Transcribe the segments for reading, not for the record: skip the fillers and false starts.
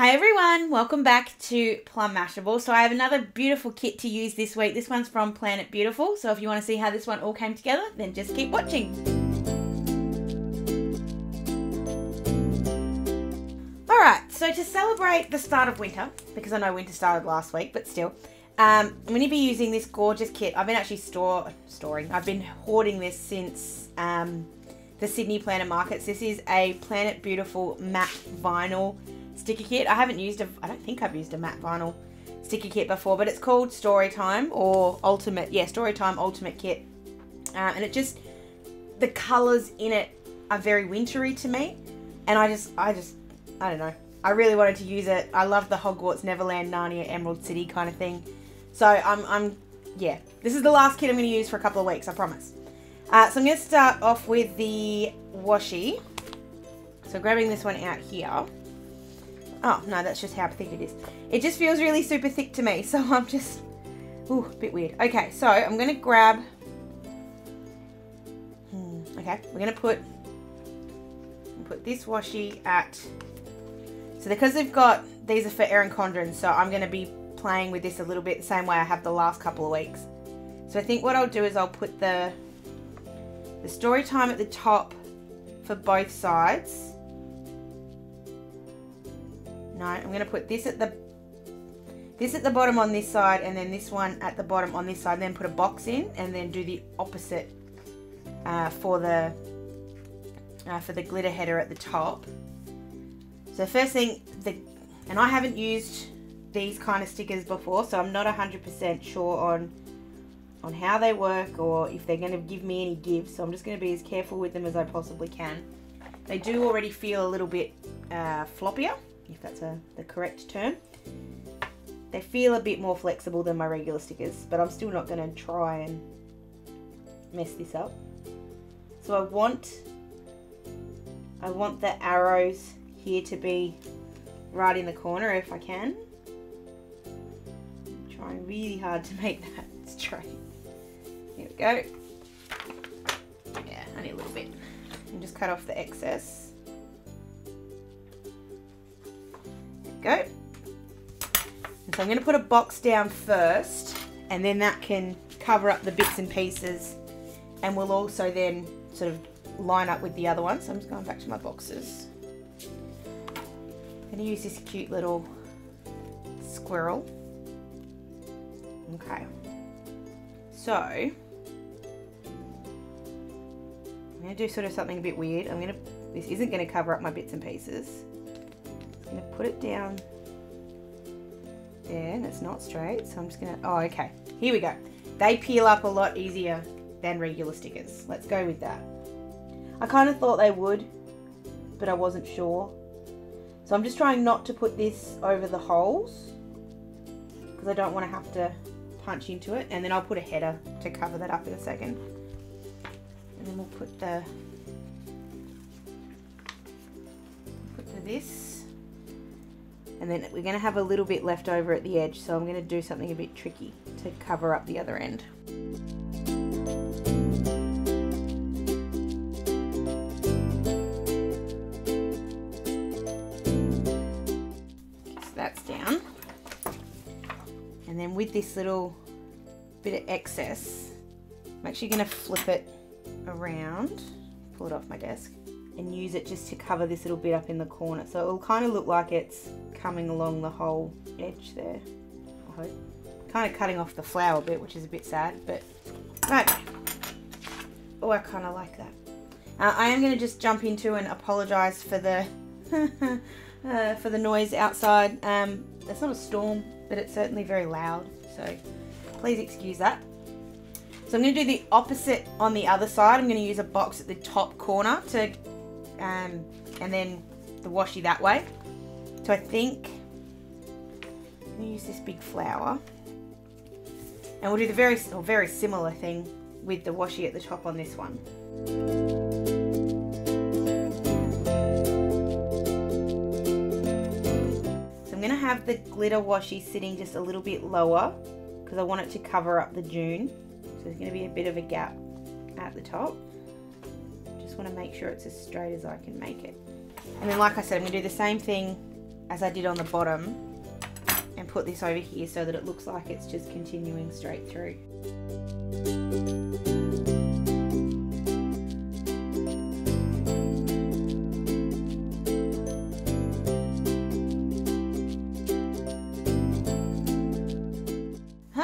Hi everyone, welcome back to Plum Mashable. So I have another beautiful kit to use this week. This one's from Planet Beautiful. So if you want to see how this one all came together, then just keep watching. Alright, so to celebrate the start of winter, because I know winter started last week, but still, I'm going to be using this gorgeous kit. I've been actually storing. I've been hoarding this since the Sydney Planner Markets. This is a Planet Beautiful matte vinyl sticker kit. I don't think I've used a matte vinyl sticker kit before, but it's called Storytime or Storytime Ultimate Kit. And it just, the colours in it are very wintry to me. And I don't know. I really wanted to use it. I love the Hogwarts, Neverland, Narnia, Emerald City kind of thing. So yeah, this is the last kit I'm going to use for a couple of weeks, I promise. So I'm going to start off with the washi. So grabbing this one out here. Oh, no, that's just how thick it is. It just feels really super thick to me, so I'm just, ooh, a bit weird. Okay, so I'm going to grab, okay, we're going to put this washi at, so because these are for Erin Condren, so I'm going to be playing with this a little bit the same way I have the last couple of weeks. So I think what I'll do is I'll put the Storytime at the top for both sides. No, I'm going to put this at the bottom on this side, and then this one at the bottom on this side, and then put a box in, and then do the opposite for the glitter header at the top. So first thing, and I haven't used these kind of stickers before, so I'm not 100% sure on how they work or if they're going to give me any give, so I'm just going to be as careful with them as I possibly can. They do already feel a little bit floppier, if that's the correct term. They feel a bit more flexible than my regular stickers, but I'm still not going to try and mess this up. So I want the arrows here to be right in the corner if I can. I'm trying really hard to make that straight. Here we go. Yeah, I need a little bit. And just cut off the excess. Go. And so I'm going to put a box down first, and then that can cover up the bits and pieces, and will also then sort of line up with the other one. So I'm just going back to my boxes. I'm going to use this cute little squirrel. Okay. So I'm going to do sort of something a bit weird. This isn't going to cover up my bits and pieces. I'm going to put it down there, and it's not straight, so I'm just going to, oh, okay, here we go. They peel up a lot easier than regular stickers. Let's go with that. I kind of thought they would, but I wasn't sure. So I'm just trying not to put this over the holes, because I don't want to have to punch into it, and then I'll put a header to cover that up in a second. And then we'll put this. And then we're going to have a little bit left over at the edge, so I'm going to do something a bit tricky to cover up the other end. So that's down. And then with this little bit of excess, I'm actually going to flip it around, pull it off my desk, and use it just to cover this little bit up in the corner. So it'll kind of look like it's coming along the whole edge there, I hope. Kind of cutting off the flower bit, which is a bit sad, but okay. Oh, I kind of like that. I am going to just jump into and apologise for the for the noise outside. It's not a storm, but it's certainly very loud, so please excuse that. So I'm going to do the opposite on the other side. I'm going to use a box at the top corner to, and then the washi that way. So I think I'm going to use this big flower, and we'll do the very similar thing with the washi at the top on this one. So I'm going to have the glitter washi sitting just a little bit lower because I want it to cover up the dune. So there's going to be a bit of a gap at the top. Just want to make sure it's as straight as I can make it. And then, like I said, I'm going to do the same thing as I did on the bottom, and put this over here so that it looks like it's just continuing straight through.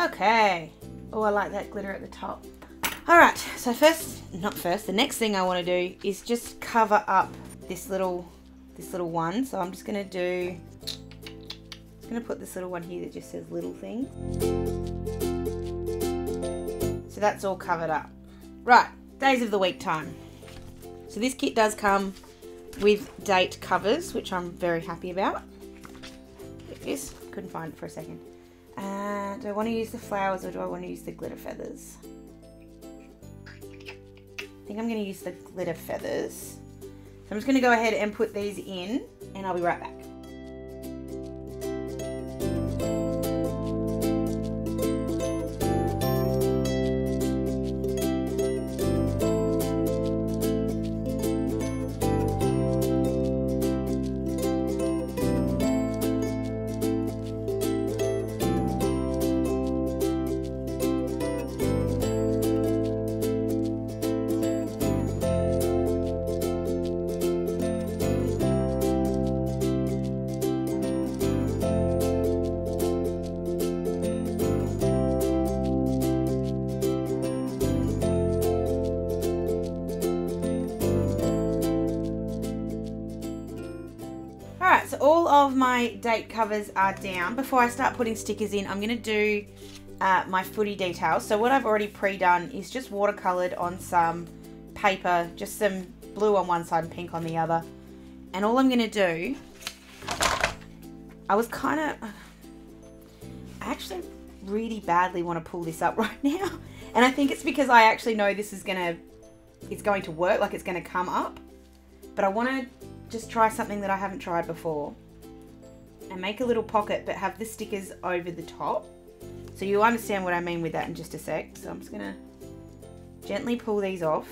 Okay. Oh, I like that glitter at the top. All right, so the next thing I want to do is just cover up this little one. So I'm just gonna put this little one here that just says little things. So that's all covered up. Right, days of the week time. So this kit does come with date covers, which I'm very happy about. There it is. Couldn't find it for a second. Do I want to use the flowers or do I want to use the glitter feathers? I think I'm going to use the glitter feathers. So I'm just going to go ahead and put these in, and I'll be right back. Alright, so all of my date covers are down. Before I start putting stickers in, I'm going to do my footy details. So what I've already pre-done is just watercoloured on some paper, just some blue on one side and pink on the other. And all I'm going to do, I actually really badly want to pull this up right now. And I think it's because I actually know this is it's going to work, like it's going to come up. But I want to just try something that I haven't tried before and make a little pocket but have the stickers over the top. So you'll understand what I mean with that in just a sec. So I'm just going to gently pull these off.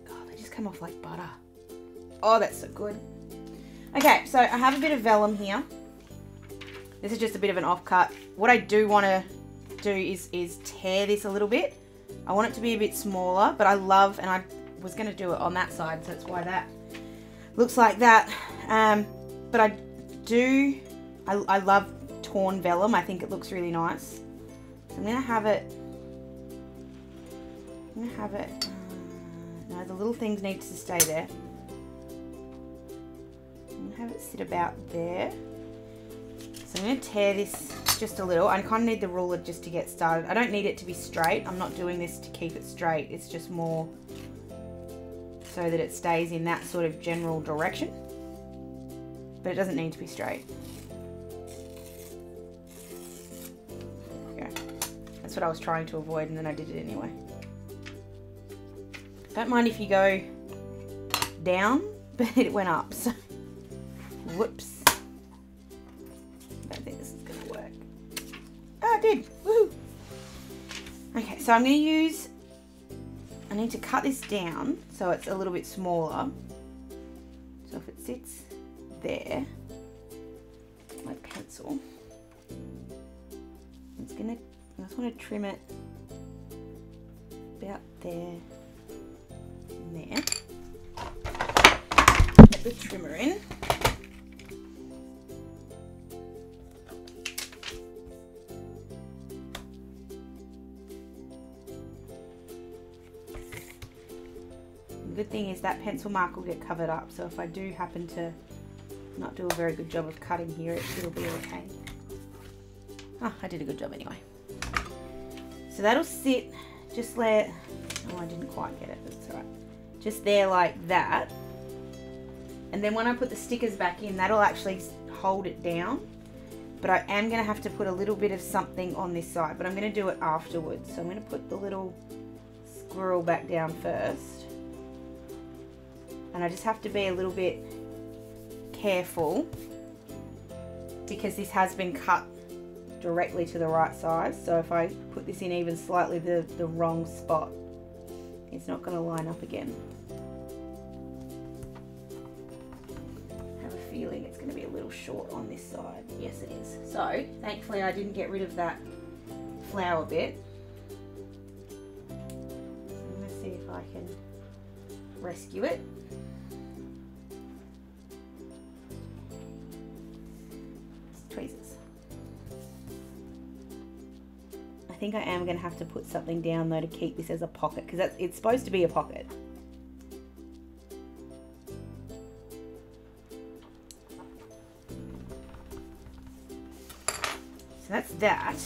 God, they just come off like butter. Oh, that's so good. Okay, so I have a bit of vellum here. This is just a bit of an offcut. What I do want to do is tear this a little bit. I want it to be a bit smaller, but I was going to do it on that side, so that's why that looks like that. But I love torn vellum. I think it looks really nice. So I'm going to have it, no, the little things need to stay there. I'm going to have it sit about there. So I'm going to tear this just a little. I kind of need the ruler just to get started. I don't need it to be straight. I'm not doing this to keep it straight. It's just more so that it stays in that sort of general direction. But it doesn't need to be straight. There we go. That's what I was trying to avoid, and then I did it anyway. Don't mind if you go down, but it went up. So, whoops. I don't think this is going to work. Oh, it did. Woohoo! Okay, so I'm going to use, I need to cut this down so it's a little bit smaller. So if it sits there, my pencil, I just want to trim it about there and there. Get the trimmer in. The good thing is that pencil mark will get covered up, so if I do happen to not do a very good job of cutting here, it'll be okay. Oh, I did a good job anyway. So that'll sit just there. Oh, I didn't quite get it, but it's alright. Just there like that. And then when I put the stickers back in, that'll actually hold it down. But I am going to have to put a little bit of something on this side, but I'm going to do it afterwards. So I'm going to put the little squirrel back down first. And I just have to be a little bit careful because this has been cut directly to the right size. So if I put this in even slightly the wrong spot, it's not going to line up again. going to be a little short on this side. Yes, it is. So thankfully I didn't get rid of that flower bit. So I'm going to see if I can rescue it. Tweezers. I think I am going to have to put something down though to keep this as a pocket, because it's supposed to be a pocket. So that's that.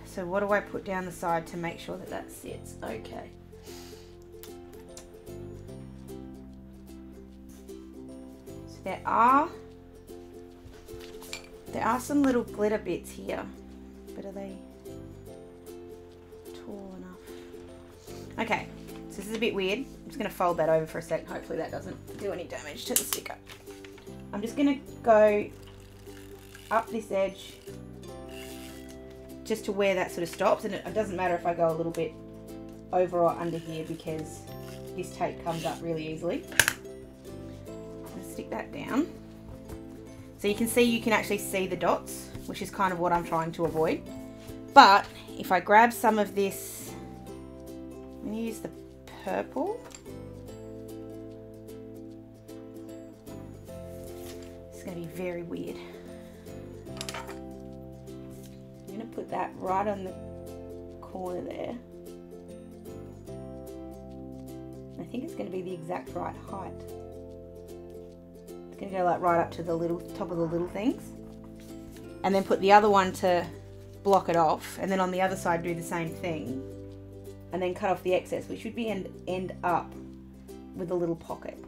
So what do I put down the side to make sure that that sits? Okay. So there are some little glitter bits here, but are they tall enough? Okay, so this is a bit weird. I'm just going to fold that over for a sec. Hopefully that doesn't do any damage to the sticker. I'm just going to go up this edge just to where that sort of stops, and it doesn't matter if I go a little bit over or under here because this tape comes up really easily. I'm going to stick that down. So you can actually see the dots, which is kind of what I'm trying to avoid. But if I grab some of this, I'm going to use the purple. It's going to be very weird. I'm going to put that right on the corner there. I think it's going to be the exact right height. It's going to go like right up to the top of the little things. And then put the other one to block it off. And then on the other side do the same thing. And then cut off the excess, which should be end up with a little pocket.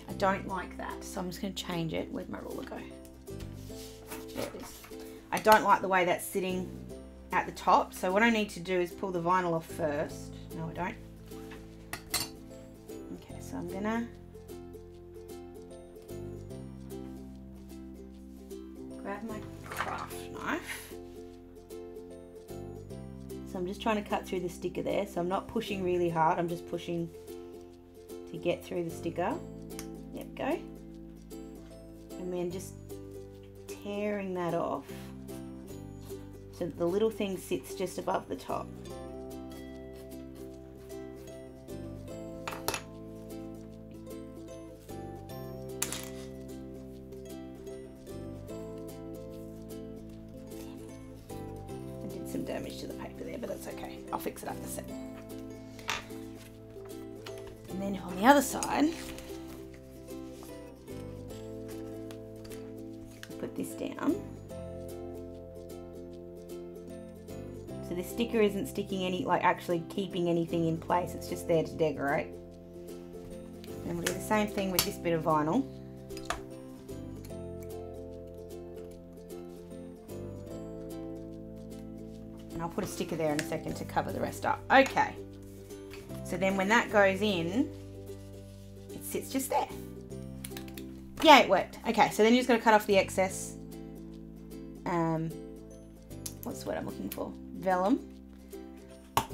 I don't like that, so I'm just going to change it. Where'd my ruler go? There it is. I don't like the way that's sitting at the top, so what I need to do is pull the vinyl off first. No, I don't. Okay, so I'm going to grab my craft knife. So I'm just trying to cut through the sticker there, so I'm not pushing really hard, I'm just pushing to get through the sticker. There we go. And then just tearing that off so that the little thing sits just above the top. I did some damage to the paper there, but that's okay. I'll fix it up in a sec. And then on the other side, put this down. So the sticker isn't sticking actually keeping anything in place, it's just there to decorate. And we'll do the same thing with this bit of vinyl. And I'll put a sticker there in a second to cover the rest up. Okay, so then when that goes in, it sits just there. Yeah, it worked. Okay, so then you're just going to cut off the excess, what's the word I'm looking for? Vellum. So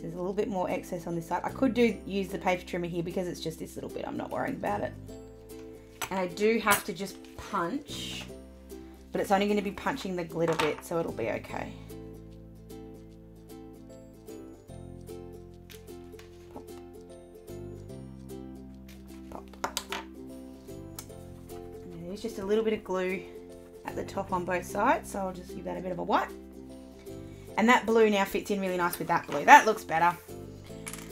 there's a little bit more excess on this side. I could use the paper trimmer here because it's just this little bit. I'm not worrying about it. And I do have to just punch, but it's only going to be punching the glitter bit, so it'll be okay. There's just a little bit of glue at the top on both sides, so I'll just give that a bit of a wipe. And that blue now fits in really nice with that blue. That looks better.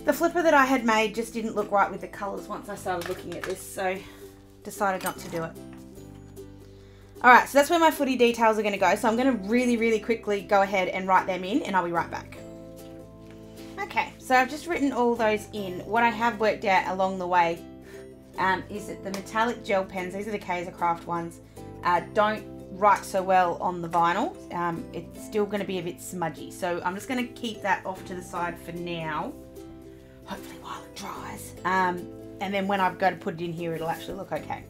The flipper that I had made just didn't look right with the colours once I started looking at this, so decided not to do it. Alright, so that's where my footy details are going to go, so I'm going to really quickly go ahead and write them in, and I'll be right back. Okay, so I've just written all those in. What I have worked out along the way is that the metallic gel pens, these are the Kaiser Craft ones, don't write so well on the vinyl. It's still going to be a bit smudgy, so I'm just going to keep that off to the side for now, hopefully while it dries, and then when I've got to put it in here it'll actually look okay.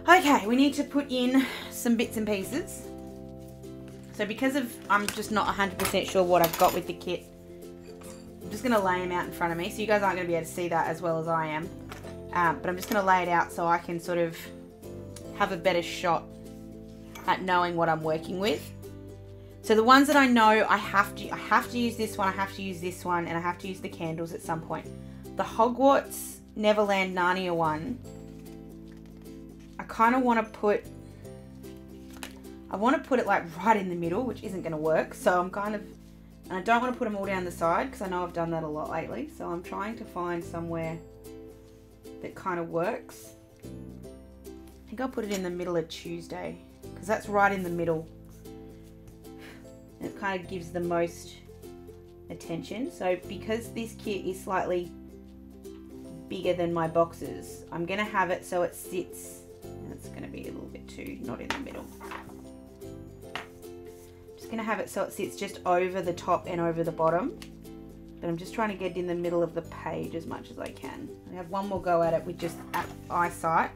Okay, we need to put in some bits and pieces, So because of, I'm just not 100% sure what I've got with the kit, I'm just going to lay them out in front of me. So you guys aren't going to be able to see that as well as I am. But I'm just going to lay it out so I can sort of have a better shot at knowing what I'm working with. So the ones that I know I have to use this one, I have to use this one, and I have to use the candles at some point. The Hogwarts Neverland Narnia one, I kind of want to put, it like right in the middle, which isn't going to work. So I'm kind of, and I don't want to put them all down the side because I know I've done that a lot lately. So I'm trying to find somewhere that kind of works. I think I'll put it in the middle of Tuesday because that's right in the middle. It kind of gives the most attention. So because this kit is slightly bigger than my boxes, I'm going to have it so it sits, and it's going to be a little bit too, not in the middle. Just going to have it so it sits just over the top and over the bottom. But I'm just trying to get it in the middle of the page as much as I can. I have one more go at it with just eyesight.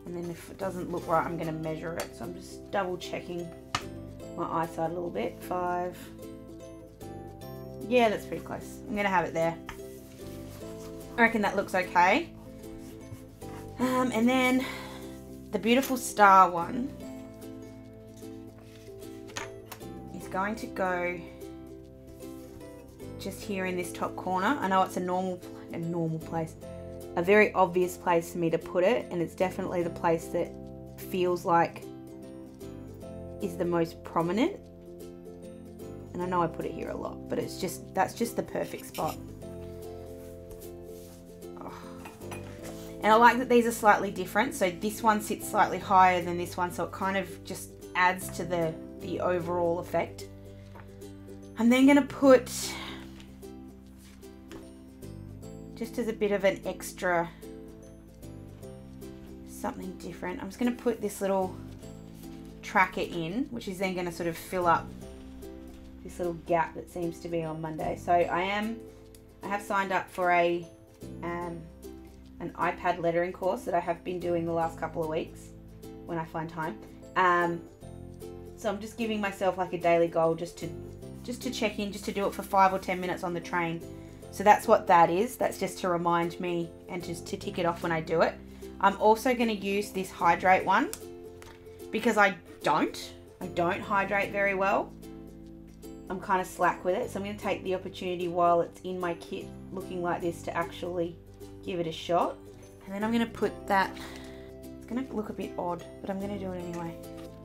And then if it doesn't look right, I'm going to measure it. So I'm just double checking my eyesight a little bit. 5. Yeah, that's pretty close. I'm going to have it there. I reckon that looks okay. And then the beautiful star one is going to go just here in this top corner. I know it's a normal place, a very obvious place for me to put it, and it's definitely the place that feels like is the most prominent. And I know I put it here a lot, but it's just, that's just the perfect spot. Oh. And I like that these are slightly different. So this one sits slightly higher than this one, so it kind of just adds to the overall effect. I'm then going to put, just as a bit of an extra, something different, I'm just going to put this little tracker in, which is then going to sort of fill up this little gap that seems to be on Monday. So I have signed up for an iPad lettering course that I have been doing the last couple of weeks when I find time. So I'm just giving myself like a daily goal just to check in, just to do it for 5 or 10 minutes on the train. So that's what that is. That's just to remind me and just to tick it off when I do it. I'm also going to use this hydrate one because I don't hydrate very well. I'm kind of slack with it. So I'm going to take the opportunity while it's in my kit looking like this to actually give it a shot. And then I'm going to put that, it's going to look a bit odd, but I'm going to do it anyway.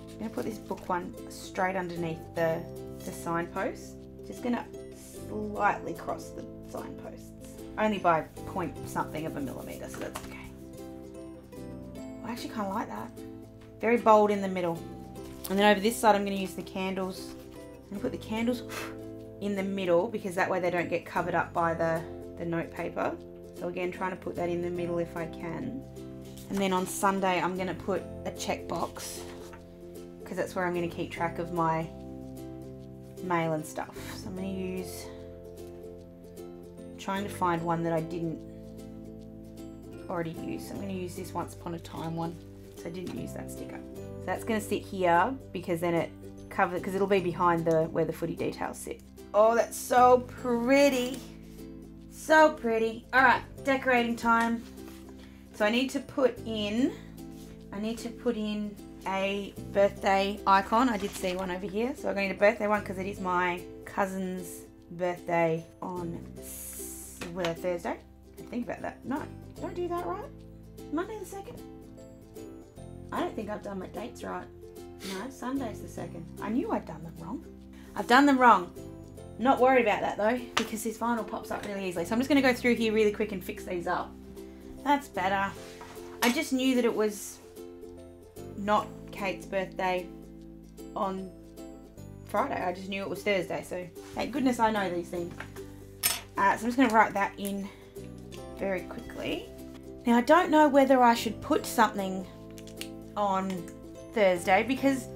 I'm going to put this book one straight underneath the signpost. Just going to slightly cross the signposts. Only by point something of a millimeter, so that's okay. I actually kind of like that. Very bold in the middle. And then over this side I'm going to use the candles. I'm going to put the candles in the middle because that way they don't get covered up by the note paper. So again, trying to put that in the middle if I can. And then on Sunday I'm going to put a checkbox because that's where I'm going to keep track of my mail and stuff. So I'm going to use, trying to find one that I didn't already use. So I'm going to use this Once Upon a Time one. So I didn't use that sticker. So that's going to sit here because then it covers, because it'll be behind where the footy details sit. Oh, that's so pretty. So pretty. All right, decorating time. So I need to put in a birthday icon. I did see one over here. So I'm going to need a birthday one because it is my cousin's birthday on Thursday. I think about that. No, did I do that right? Monday the 2nd. I don't think I've done my dates right. No, Sunday's the 2nd. I knew I'd done them wrong. I've done them wrong. Not worried about that though, because this vinyl pops up really easily. So I'm just going to go through here really quick and fix these up. That's better. I just knew that it was not Kate's birthday on Friday. I just knew it was Thursday. So thank goodness I know these things. So I'm just going to write that in very quickly. Now I don't know whether I should put something on Thursday because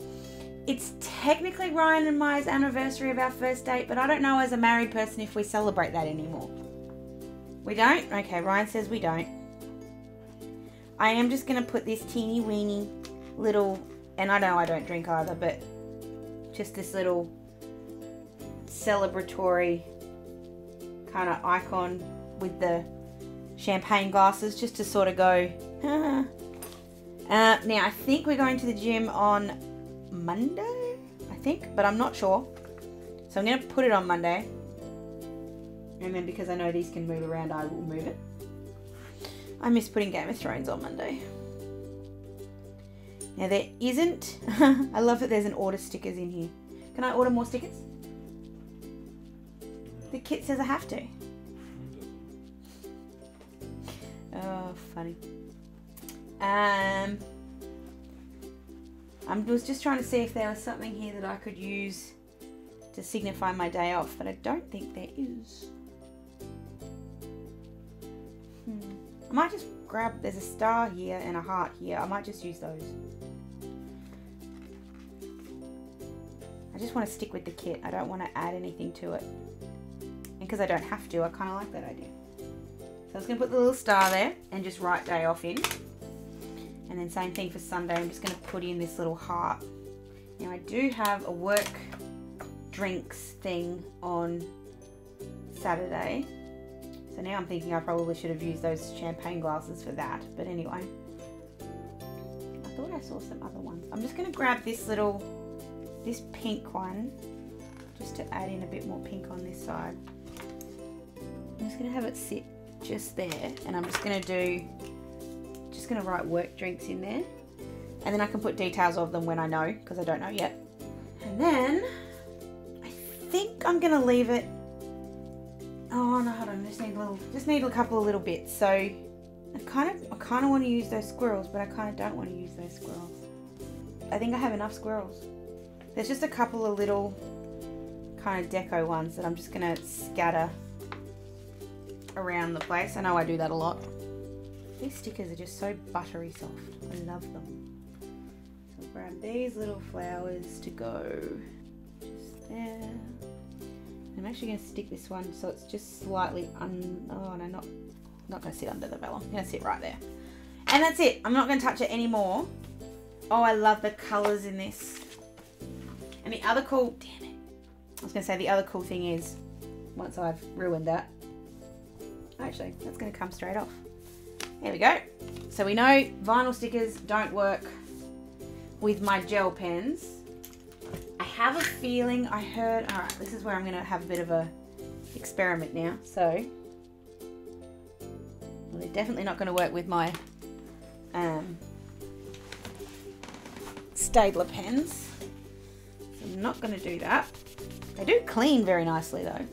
it's technically Ryan and Maya's anniversary of our first date, but I don't know as a married person if we celebrate that anymore. We don't? Okay, Ryan says we don't. I am just going to put this teeny weeny little, and I know I don't drink either, but just this little celebratory kind of icon with the champagne glasses, just to sort of go. Now I think we're going to the gym on Monday, I think, but I'm not sure. So I'm going to put it on Monday. And then because I know these can move around, I will move it. I miss putting Game of Thrones on Monday. Now there isn't, I love that there's an order stickers in here. Can I order more stickers? The kit says I have to. Oh, funny. I was just trying to see if there was something here that I could use to signify my day off, but I don't think there is. I might just grab, there's a star here and a heart here. I might just use those. I just want to stick with the kit. I don't want to add anything to it. And because I don't have to, I kind of like that idea. So I was going to put the little star there and just write day off in. And then same thing for Sunday. I'm just going to put in this little heart. Now I do have a work drinks thing on Saturday. So now I'm thinking I probably should have used those champagne glasses for that. But anyway, I thought I saw some other ones. I'm just going to grab this pink one, just to add in a bit more pink on this side. I'm just going to have it sit just there, and I'm just going to write work drinks in there. And then I can put details of them when I know, because I don't know yet. And then I think I'm going to leave it. Oh no, hold on, just need a couple of little bits. So I kind of want to use those squirrels, but I kind of don't want to use those squirrels. I think I have enough squirrels. There's just a couple of little kind of deco ones that I'm just going to scatter around the place. I know I do that a lot. These stickers are just so buttery soft. I love them. So I'll grab these little flowers to go just there. I'm actually going to stick this one so it's just slightly oh no, not going to sit under the vellum. I'm going to sit right there. And that's it. I'm not going to touch it anymore. Oh, I love the colours in this. And the other cool, damn it. I was going to say the other cool thing is, once I've ruined that, actually, that's going to come straight off. There we go. So we know vinyl stickers don't work with my gel pens. I have a feeling I heard, all right, this is where I'm going to have a bit of a experiment now. So, well, they're definitely not going to work with my Staedtler pens. So I'm not going to do that. They do clean very nicely though.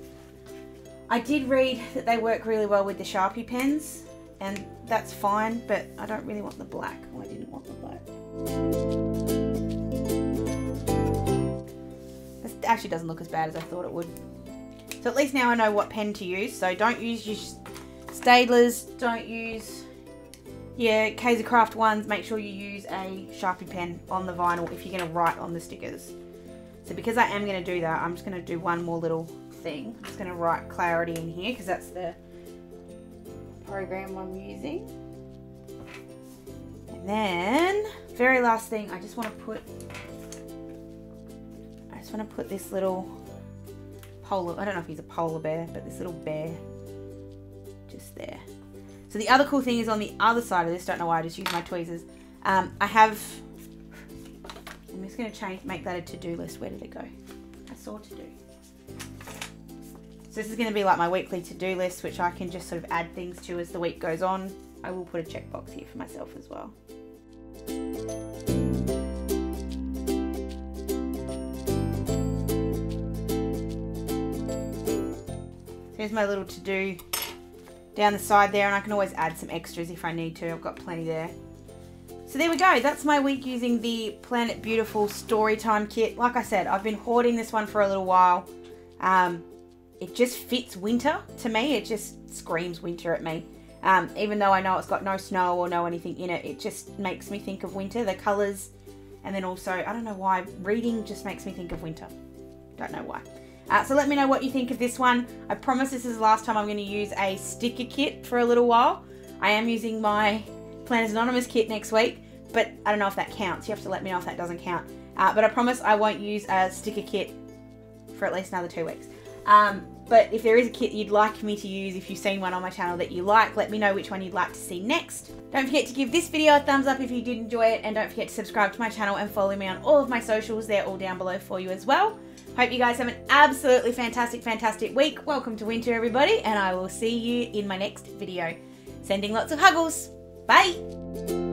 I did read that they work really well with the Sharpie pens, and that's fine, but I don't really want the black. Oh, I didn't want the black. This actually doesn't look as bad as I thought it would. So at least now I know what pen to use. So don't use your Staedtlers, don't use your Kaiser Craft ones. Make sure you use a Sharpie pen on the vinyl if you're going to write on the stickers. So because I am going to do that, I'm just going to do one more little thing. I'm just going to write clarity in here because that's the program I'm using. And then, very last thing, I just want to put this little polar, I don't know if he's a polar bear, but this little bear just there. So the other cool thing is on the other side of this, don't know why I just used my tweezers. I'm just going to make that a to-do list. Where did it go? I saw to-do. So this is going to be like my weekly to-do list, which I can just sort of add things to as the week goes on. I will put a checkbox here for myself as well. So here's my little to-do down the side there, and I can always add some extras if I need to. I've got plenty there. So there we go. That's my week using the Planet Beautiful Storytime kit. Like I said, I've been hoarding this one for a little while. It just fits winter to me. It just screams winter at me. Even though I know it's got no snow or no anything in it, it just makes me think of winter. The colours, and then also, I don't know why, reading just makes me think of winter. Don't know why. So let me know what you think of this one. I promise this is the last time I'm going to use a sticker kit for a little while. I am using my Planners Anonymous kit next week, but I don't know if that counts. You have to let me know if that doesn't count. But I promise I won't use a sticker kit for at least another 2 weeks. But if there is a kit you'd like me to use, if you've seen one on my channel that you like, let me know which one you'd like to see next. Don't forget to give this video a thumbs up if you did enjoy it, and don't forget to subscribe to my channel and follow me on all of my socials. They're all down below for you as well. Hope you guys have an absolutely fantastic week. Welcome to winter, everybody, and I will see you in my next video. Sending lots of huggles. Bye!